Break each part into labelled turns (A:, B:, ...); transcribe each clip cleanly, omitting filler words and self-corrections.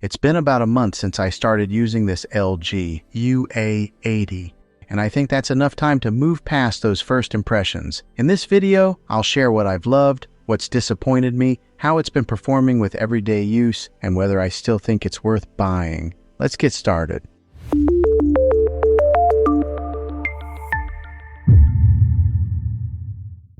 A: It's been about a month since I started using this LG UA80, and I think that's enough time to move past those first impressions. In this video, I'll share what I've loved, what's disappointed me, how it's been performing with everyday use, and whether I still think it's worth buying. Let's get started.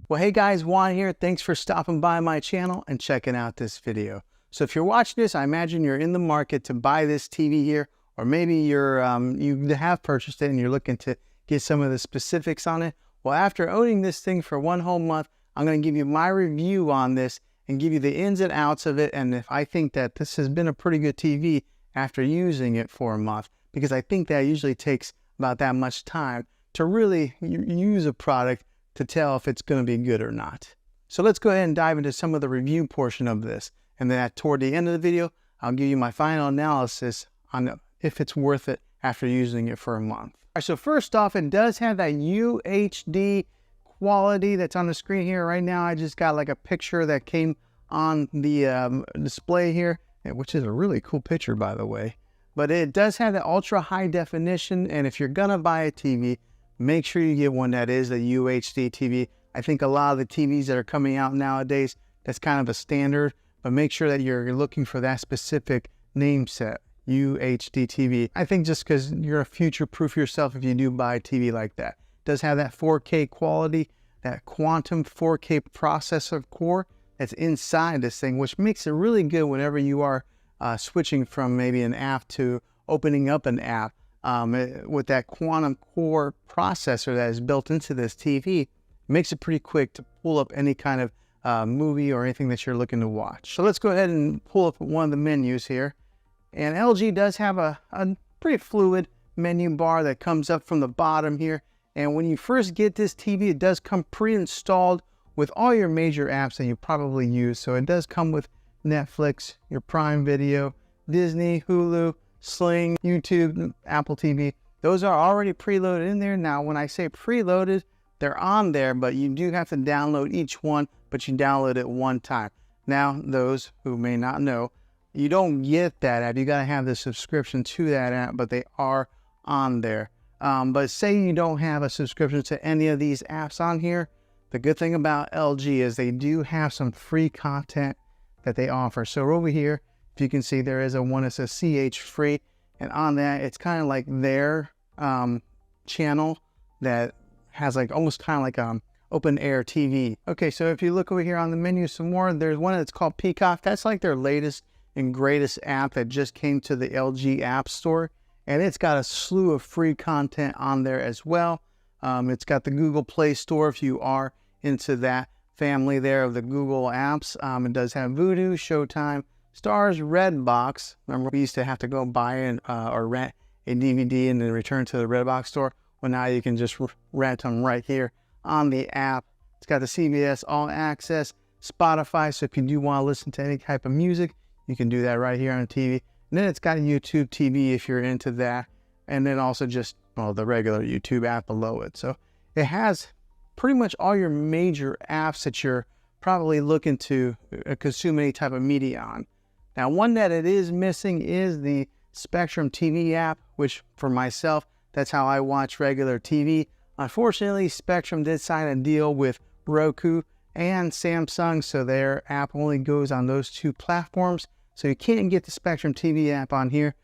A: Well, hey guys, Juan here. Thanks for stopping by my channel and checking out this video. So if you're watching this, I imagine you're in the market to buy this TV here, or maybe you're you have purchased it and you're looking to get some of the specifics on it. Well, after owning this thing for one whole month, I'm going to give you my review on this and give you the ins and outs of it, and if I think that this has been a pretty good TV after using it for a month, because I think that usually takes about that much time to really use a product to tell if it's going to be good or not. So let's go ahead and dive into some of the review portion of this. And then toward the end of the video, I'll give you my final analysis on if it's worth it after using it for a month. All right, so first off, it does have that UHD quality that's on the screen here. Right now, I just got like a picture that came on the display here, which is a really cool picture, by the way. But it does have the ultra high definition. And if you're gonna buy a TV, make sure you get one that is a UHD TV. I think a lot of the TVs that are coming out nowadays, that's kind of a standard, but make sure that you're looking for that specific name set, UHD TV. I think just because you're a future-proof yourself if you do buy a TV like that. It does have that 4K quality, that quantum 4K processor core that's inside this thing, which makes it really good whenever you are switching from maybe an app to opening up an app. With that quantum core processor that is built into this TV, it makes it pretty quick to pull up any kind of movie or anything that you're looking to watch. So let's go ahead and pull up one of the menus here. And LG does have a pretty fluid menu bar that comes up from the bottom here. And when you first get this TV, it does come pre-installed with all your major apps that you probably use. So it does come with Netflix, your Prime Video, Disney, Hulu, Sling, YouTube, Apple TV. Those are already preloaded in there. Now, when I say preloaded, they're on there, but you do have to download each one, but you download it one time. Now, those who may not know, you don't get that app. You got to have the subscription to that app, but they are on there. But say you don't have a subscription to any of these apps on here, the good thing about LG is they do have some free content that they offer. So over here, if you can see, there is a one that says CH free, and on that, it's kind of like their channel that has like almost kind of like open air TV. Okay, so if you look over here on the menu some more, there's one that's called Peacock. That's like their latest and greatest app that just came to the LG App Store, and it's got a slew of free content on there as well. It's got the Google Play Store if you are into that family there of the Google apps. It does have Vudu, Showtime, Stars, Redbox. Remember, we used to have to go buy or rent a DVD and then return to the Redbox store. Well, now you can just rent them right here on the app. It's got the CBS All Access, Spotify, so if you do want to listen to any type of music, you can do that right here on the TV. And then it's got a YouTube TV if you're into that, and then also just, well, the regular YouTube app below it. So it has pretty much all your major apps that you're probably looking to consume any type of media on. Now, one that it is missing is the Spectrum TV app, which for myself, that's how I watch regular TV. Unfortunately, Spectrum did sign a deal with Roku and Samsung, so their app only goes on those two platforms. So you can't get the Spectrum TV app on here,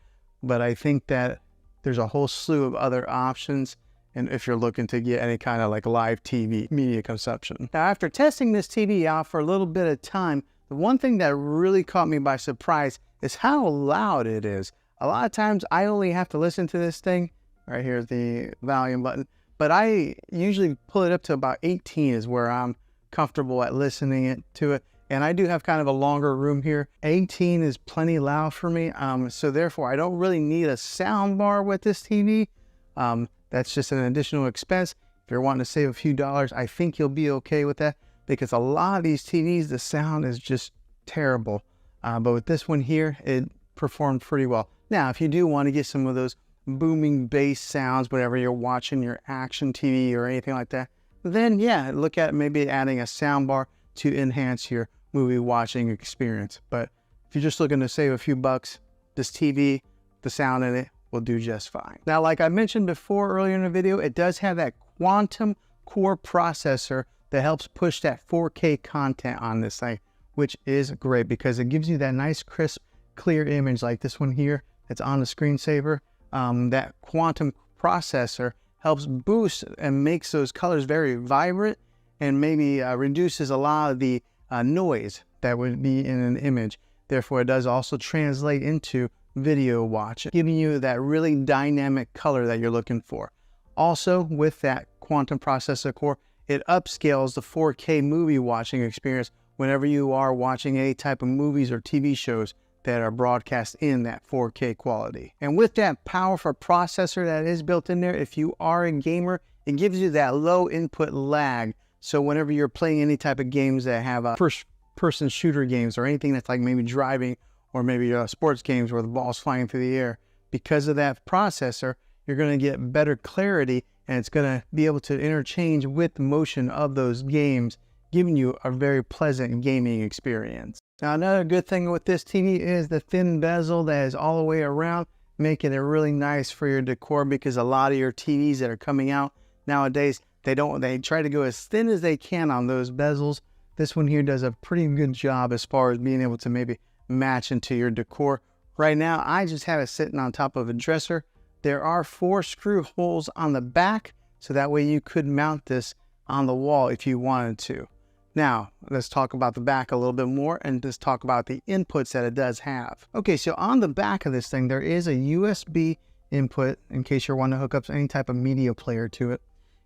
A: but I think that there's a whole slew of other options, and if you're looking to get any kind of like live TV media consumption. Now, after testing this TV out for a little bit of time, the one thing that really caught me by surprise is how loud it is. A lot of times I only have to listen to this thing. Right here's the volume button, but I usually pull it up to about 18 is where I'm comfortable at listening to it. And I do have kind of a longer room here. 18 is plenty loud for me. So therefore I don't really need a sound bar with this TV. That's just an additional expense. If you're wanting to save a few dollars, I think you'll be okay with that, because a lot of these TVs, the sound is just terrible. But with this one here, it performed pretty well. Now, if you do want to get some of those booming bass sounds whenever you're watching your action TV or anything like that, then yeah, look at maybe adding a sound bar to enhance your movie watching experience. But if you're just looking to save a few bucks, this TV, the sound in it will do just fine. Now, like I mentioned before earlier in the video, it does have that quantum core processor that helps push that 4K content on this thing, which is great because it gives you that nice, crisp, clear image like this one here that's on the screensaver. That quantum processor helps boost and makes those colors very vibrant and maybe reduces a lot of the noise that would be in an image. Therefore, it does also translate into video watch, giving you that really dynamic color that you're looking for. Also, with that quantum processor core, it upscales the 4K movie watching experience whenever you are watching any type of movies or TV shows that are broadcast in that 4K quality. And with that powerful processor that is built in there, if you are a gamer, it gives you that low input lag. So whenever you're playing any type of games that have first-person shooter games or anything that's like maybe driving or maybe sports games where the ball's flying through the air, because of that processor, you're going to get better clarity and it's going to be able to interchange with the motion of those games, giving you a very pleasant gaming experience. Now, another good thing with this TV is the thin bezel that is all the way around, making it really nice for your decor, because a lot of your TVs that are coming out nowadays, they try to go as thin as they can on those bezels. This one here does a pretty good job as far as being able to maybe match into your decor. Right now, I just have it sitting on top of a dresser. There are 4 screw holes on the back, so that way you could mount this on the wall if you wanted to. Now, let's talk about the back a little bit more and just talk about the inputs that it does have. Okay, so on the back of this thing, there is a USB input in case you're wanting to hook up any type of media player to it.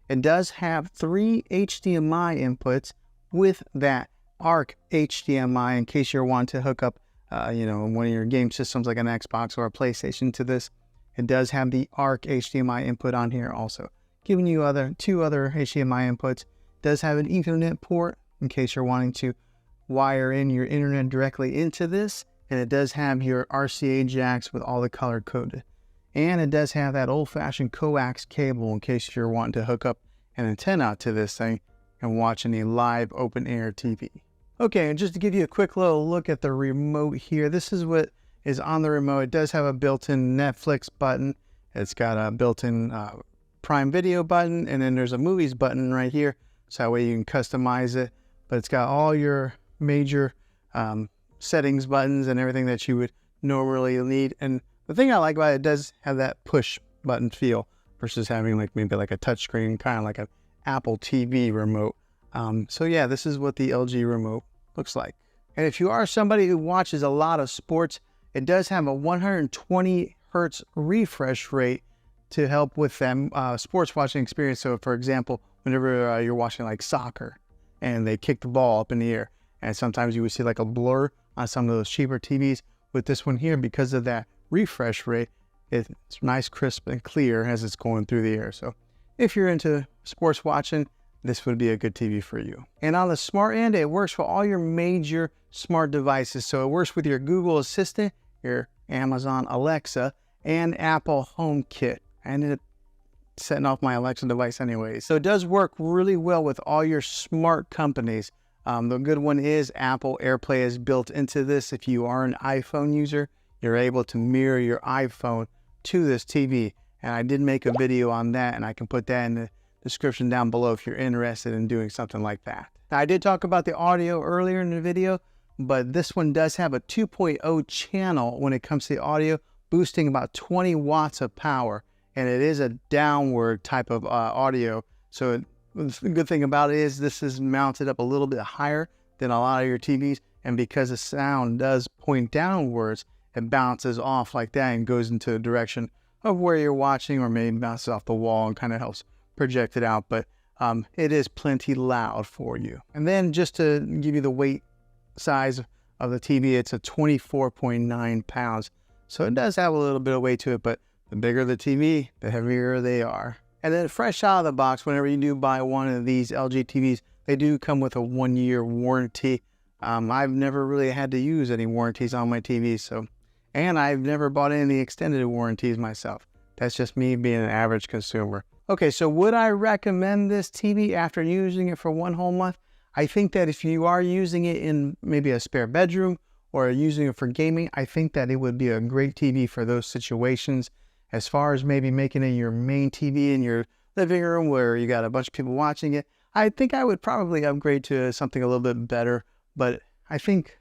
A: It does have 3 HDMI inputs with that ARC HDMI in case you're wanting to hook up, one of your game systems like an Xbox or a PlayStation to this. It does have the ARC HDMI input on here also, giving you 2 other HDMI inputs. It does have an Ethernet port in case you're wanting to wire in your internet directly into this. And it does have your RCA jacks with all the color coded. And it does have that old-fashioned coax cable in case you're wanting to hook up an antenna to this thing and watch any live open-air TV. Okay, and just to give you a quick little look at the remote here, this is what is on the remote. It does have a built-in Netflix button. It's got a built-in Prime Video button, and then there's a movies button right here, so that way you can customize it. But it's got all your major settings buttons and everything that you would normally need. And the thing I like about it does have that push button feel versus having maybe a touchscreen, kind of like an Apple TV remote. So yeah, this is what the LG remote looks like. And if you are somebody who watches a lot of sports, it does have a 120 hertz refresh rate to help with that sports watching experience. So for example, whenever you're watching like soccer and they kick the ball up in the air, and sometimes you would see like a blur on some of those cheaper TVs. With this one here, because of that refresh rate, it's nice, crisp, and clear as it's going through the air. So if you're into sports watching, this would be a good TV for you. And on the smart end, it works for all your major smart devices. So it works with your Google Assistant, your Amazon Alexa, and Apple HomeKit. I ended up setting off my Alexa device anyway. So it does work really well with all your smart companies. The good one is Apple AirPlay is built into this. If you are an iPhone user, you're able to mirror your iPhone to this TV. And I did make a video on that, and I can put that in the description down below if you're interested in doing something like that. Now, I did talk about the audio earlier in the video, but this one does have a 2.0 channel when it comes to the audio, boosting about 20 watts of power. And it is a downward type of audio. So the good thing about it is this is mounted up a little bit higher than a lot of your TVs. And because the sound does point downwards, it bounces off like that and goes into the direction of where you're watching, or maybe bounces off the wall and kind of helps project it out. But it is plenty loud for you. And then just to give you the weight size of the TV, it's a 24.9 pounds. So it does have a little bit of weight to it, but the bigger the TV, the heavier they are. And then fresh out of the box, whenever you do buy one of these LG TVs, they do come with a 1-year warranty. I've never really had to use any warranties on my TV, and I've never bought any extended warranties myself. That's just me being an average consumer. Okay, so would I recommend this TV after using it for 1 whole month? I think that if you are using it in maybe a spare bedroom or using it for gaming, I think that it would be a great TV for those situations. As far as maybe making it your main TV in your living room where you got a bunch of people watching it, I think I would probably upgrade to something a little bit better. But I think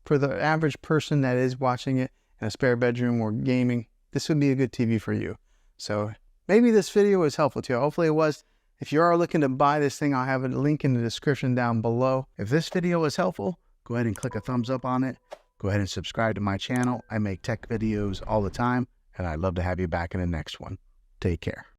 A: for the average person that is watching it in a spare bedroom or gaming, this would be a good TV for you. So maybe this video was helpful to you. Hopefully it was. If you are looking to buy this thing, I'll have a link in the description down below. If this video was helpful, go ahead and click a thumbs up on it. Go ahead and subscribe to my channel. I make tech videos all the time, and I'd love to have you back in the next one. Take care.